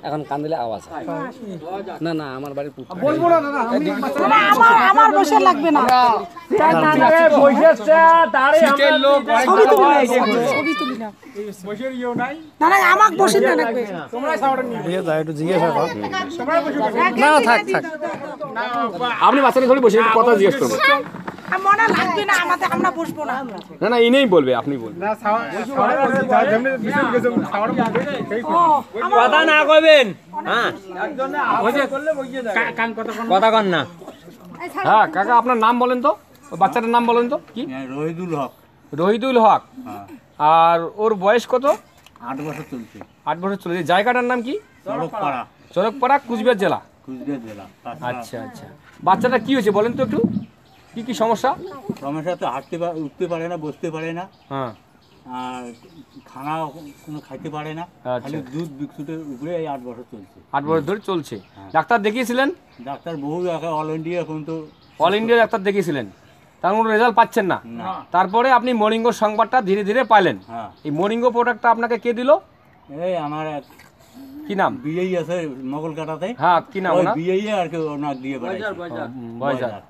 এখন কান দিলে আওয়াজ না না আমার বাড়ির বলবো না না আমার বসে লাগবে না শীতের লোক ছবি তুলি না না না আমাকে বসে না লাগবে একটু জিজ্ঞাসা কর না থাক থাক আপনি বাচ্চাকে ধরে বসে কথা জিজ্ঞেস করবেন মনে লাগবে না আমাদের আমরা বসবো না না না ইনেই বলবে আপনি বলবেন কথা না কইবেন হ্যাঁ কথা কন না হ্যাঁ কাকা আপনার নাম বলেন তো বাচ্চাটার নাম বলেন তো কি রহিদুল হক। রহিদুল হক আর ওর বয়স কত 8 বছর চলছে। 8 বছর চলে জায়গাটার নাম কি চরকপাড়া, চরকপাড়া কুচবিহার জেলা কুচবিহার জেলা। আচ্ছা আচ্ছা বাচ্চাটা কি হয়েছে বলেন তো একটু কি কি সমস্যা সমস্যা তো উঠতে পারে না, বসতে পারে না, হ্যাঁ আর খানা কোনো খাইতে পারে না, আচ্ছা। খালি দুধ বিস্কুটের উপরে এই 8 বছর চলছে। 8 বছর ধরে চলছে ডাক্তার দেখিয়েছিলেন ডাক্তার বহু অল ইন্ডিয়া এখন তো অল ইন্ডিয়া ডাক্তার দেখিয়েছিলেন তার কোনো রেজাল্ট পাচ্ছেন না তারপরে আপনি মরিঙ্গো সংবাদটা ধীরে ধীরে পাইলেন হ্যাঁ এই মরিঙ্গো প্রোডাক্টটা আপনাকে কে দিল এই আমার এক কি নাম বিয়েই আছে মগল কাটাতে, হ্যাঁ কি নাম ওই ওনার বিয়েই আর কি ওনার দিয়ে বেড়াইছে। বয়জার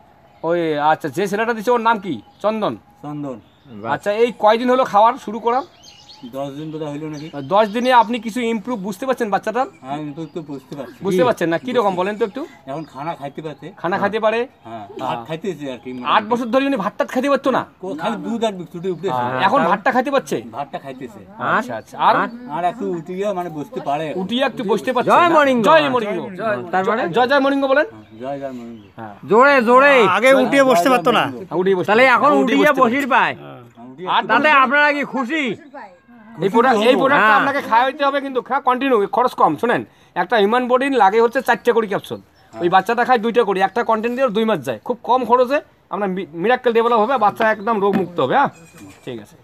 ওই আচ্ছা যে ছেলেটা দিচ্ছে ওর নাম কি চন্দন চন্দন। আচ্ছা এই কয়দিন হলো খাওয়ার শুরু করা 10 দিন বোধহয় হইলো নাকি। 10 দিনে আপনি কিছু ইমপ্রুভ বুঝতে পারছেন বাচ্চাটার হ্যাঁ কিন্তু একটু বুঝতে পারছি, বুঝতে পারছেন না কি রকম বলেন তো একটু এখন খানা খাইতে পারছে, খানা খাইতে পারে হ্যাঁ ভাত খাইতেছে আর কি। 8 বছর ধরে উনি ভাতটা খেতে পারতো না খালি দুধ আর বিস্কুটে উঠতেছে, এখন ভাতটা খাইতে পারছে ভাতটা খাইতেছে। আচ্ছা আচ্ছা আর আর একটু উঠিয়ে মানে বসতে পারে, উঠিয়ে একটু বসতে পারছে জয় মরিঙ্গো। জয় মরিঙ্গো তারপরে জয় জয় মরিঙ্গো বলেন জয় জয় মহিন্দ। জোরে জোরে আগে উঠিয়ে বসতে পারতো না উঠিয়ে বসতে তাহলে এখন উঠিয়ে বসির পায় আর তাতে আপনারা কি খুশি এই প্রোডাক্টটা আপনাকে খাওয়াইতে হবে কিন্তু কন্টিনিউ খরচ কম শুনেন একটা হিউম্যান বডি লাগে হচ্ছে 4টা করে ক্যাপসুল ওই বাচ্চাটা খায় 2টা করে একটা কন্টেন্ট দিয়ে 2 মাস যায় খুব কম খরচে আমরা মিরাক্কেল ডেভেলপ হবে বাচ্চা একদম রোগ মুক্ত হবে হ্যাঁ ঠিক আছে